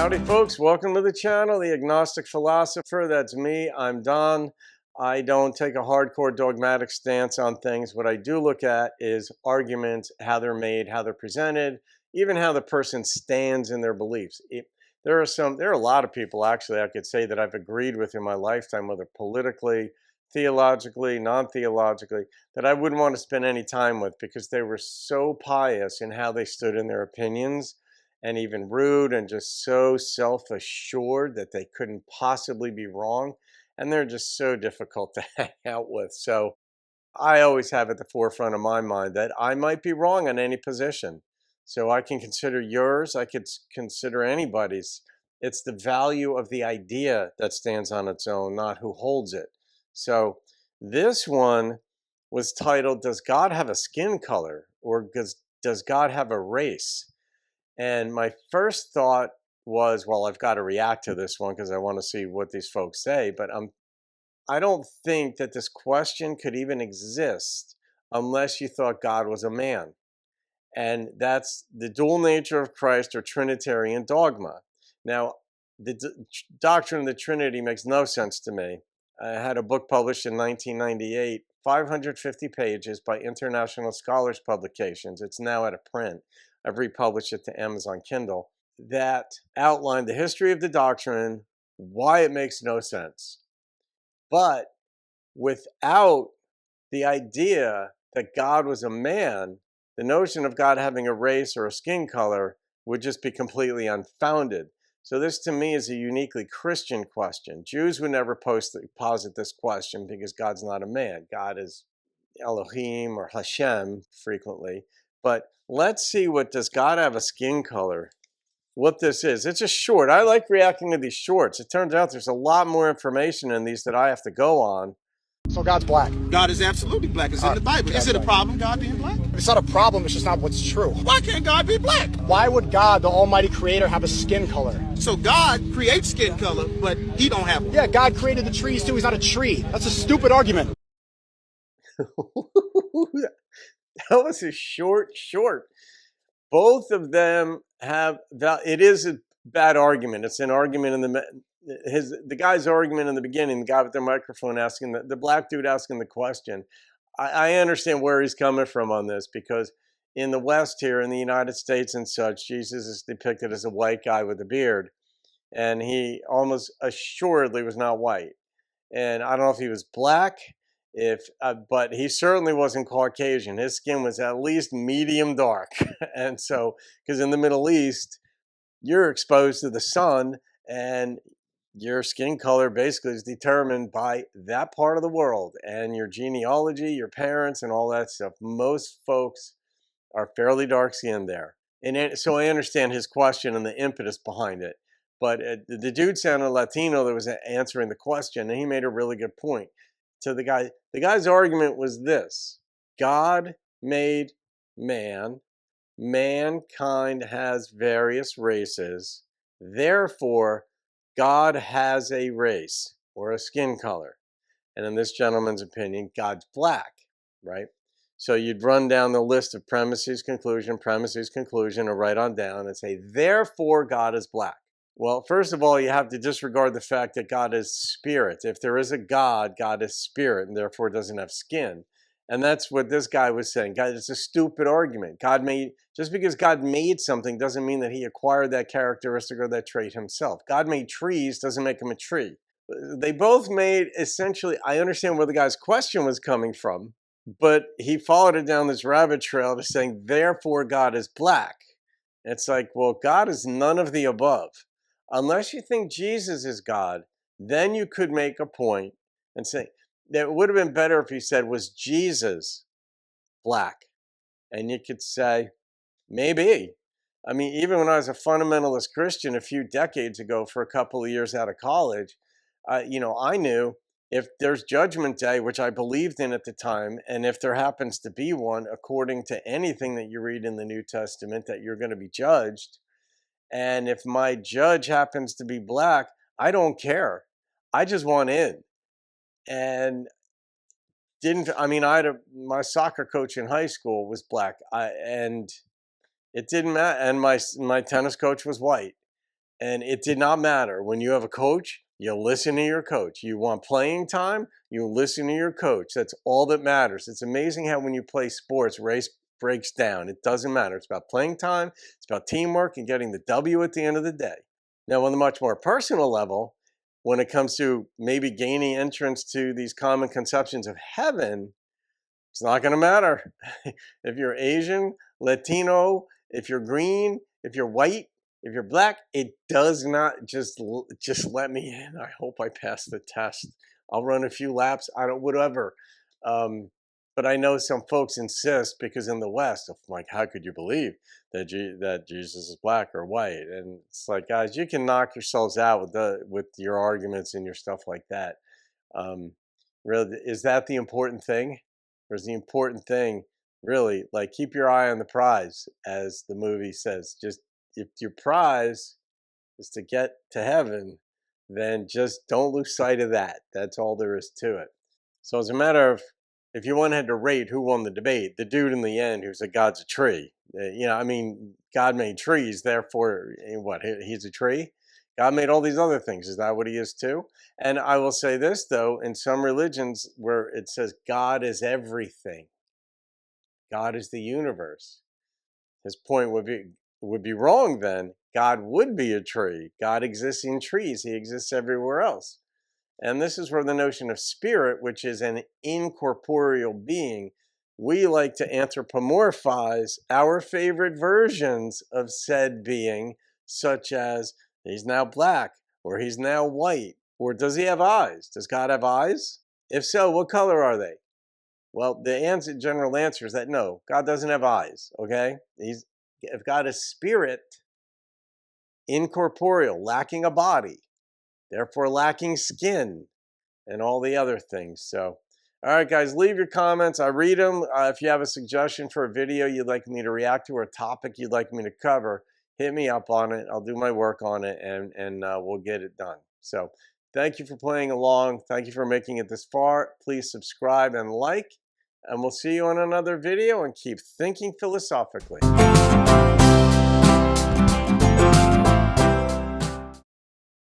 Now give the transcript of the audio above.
Howdy folks, welcome to the channel, The Agnostic Philosopher. That's me, I'm Don. I don't take a hardcore dogmatic stance on things. What I do look at is arguments, how they're made, how they're presented, even how the person stands in their beliefs. There are a lot of people actually I could say that I've agreed with in my lifetime, whether politically, theologically, non-theologically, that I wouldn't want to spend any time with because they were so pious in how they stood in their opinions, and even rude and just so self-assured that they couldn't possibly be wrong. And they're just so difficult to hang out with. So I always have at the forefront of my mind that I might be wrong on any position. So I can consider yours, I could consider anybody's. It's the value of the idea that stands on its own, not who holds it. So this one was titled, Does God Have a Skin Color? Or does God have a race? And my first thought was, well, I've got to react to this one because I want to see what these folks say. But I don't think that this question could even exist unless you thought God was a man. And that's the dual nature of Christ or Trinitarian dogma. Now, the doctrine of the Trinity makes no sense to me. I had a book published in 1998, 550 pages by International Scholars Publications. It's now out of print. I've republished it to Amazon Kindle, that outlined the history of the doctrine, why it makes no sense. But without the idea that God was a man, the notion of God having a race or a skin color would just be completely unfounded. So this to me is a uniquely Christian question. Jews would never posit this question because God's not a man. God is Elohim or Hashem frequently. But let's see, what does God have a skin color? What this is. It's a short. I like reacting to these shorts. It turns out there's a lot more information in these that I have to go on. So God's black. God is absolutely black. It's in the Bible. Is it a problem, God being black? It's not a problem, it's just not what's true. Why can't God be black? Why would God, the Almighty Creator, have a skin color? So God creates skin color, but he don't have one. Yeah, God created the trees too. He's not a tree. That's a stupid argument. That was a short. Both of them have, it is a bad argument. It's an argument in the guy's argument in the beginning, the guy with the microphone asking, the black dude asking the question. I understand where he's coming from on this, because in the West here, in the United States and such, Jesus is depicted as a white guy with a beard. And he almost assuredly was not white. And I don't know if he was black, but he certainly wasn't Caucasian. His skin was at least medium dark. And so, because in the Middle East, you're exposed to the sun, and your skin color basically is determined by that part of the world and your genealogy, your parents, and all that stuff. Most folks are fairly dark skinned there. And so I understand his question and the impetus behind it. But the dude sounded Latino that was answering the question, and he made a really good point. To the guy, the guy's argument was this: God made man, mankind has various races, therefore God has a race or a skin color. And in this gentleman's opinion, God's black, right? So you'd run down the list of premises, conclusion, or right on down and say, therefore God is black. Well, first of all, you have to disregard the fact that God is spirit. If there is a God, God is spirit, and therefore doesn't have skin. And that's what this guy was saying. God, it's a stupid argument. Just because God made something doesn't mean that he acquired that characteristic or that trait himself. God made trees doesn't make him a tree. They both made, essentially, I understand where the guy's question was coming from, but he followed it down this rabbit trail to saying, therefore God is black. It's like, well, God is none of the above. Unless you think Jesus is God, then you could make a point and say, that it would have been better if he said, was Jesus black? And you could say, maybe. I mean, even when I was a fundamentalist Christian a few decades ago for a couple of years out of college, I knew if there's Judgment Day, which I believed in at the time, and if there happens to be one, according to anything that you read in the New Testament, that you're going to be judged. And if my judge happens to be black, I don't care. I just want in. And my soccer coach in high school was black, and it didn't matter. And my tennis coach was white. And it did not matter. When you have a coach, you listen to your coach. You want playing time, you listen to your coach. That's all that matters. It's amazing how when you play sports, race breaks down. It doesn't matter. It's about playing time, it's about teamwork and getting the W at the end of the day. Now, on a much more personal level, when it comes to maybe gaining entrance to these common conceptions of heaven, it's not going to matter. If you're Asian, Latino, if you're green, if you're white, if you're black, it does not just let me in. I hope I pass the test. I'll run a few laps. I don't whatever. But I know some folks insist because in the West, like, how could you believe that that Jesus is black or white? And it's like, guys, you can knock yourselves out with your arguments and your stuff like that. Really, is that the important thing? Or is the important thing really, like, keep your eye on the prize, as the movie says? Just if your prize is to get to heaven, then just don't lose sight of that. That's all there is to it. So as a matter of, if you wanted to rate who won the debate, the dude in the end who said God's a tree. I mean, God made trees, therefore, what, he's a tree? God made all these other things. Is that what he is too? And I will say this, though, in some religions where it says God is everything, God is the universe, his point would be wrong then. God would be a tree. God exists in trees. He exists everywhere else. And this is where the notion of spirit, which is an incorporeal being, we like to anthropomorphize our favorite versions of said being, such as he's now black, or he's now white, or does he have eyes? Does God have eyes? If so, what color are they? Well, the general answer is that no, God doesn't have eyes, okay? If God is spirit, incorporeal, lacking a body, therefore lacking skin, and all the other things. So, all right, guys, leave your comments. I read them. If you have a suggestion for a video you'd like me to react to, or a topic you'd like me to cover, hit me up on it. I'll do my work on it, and we'll get it done. So thank you for playing along. Thank you for making it this far. Please subscribe and like, and we'll see you on another video, and keep thinking philosophically.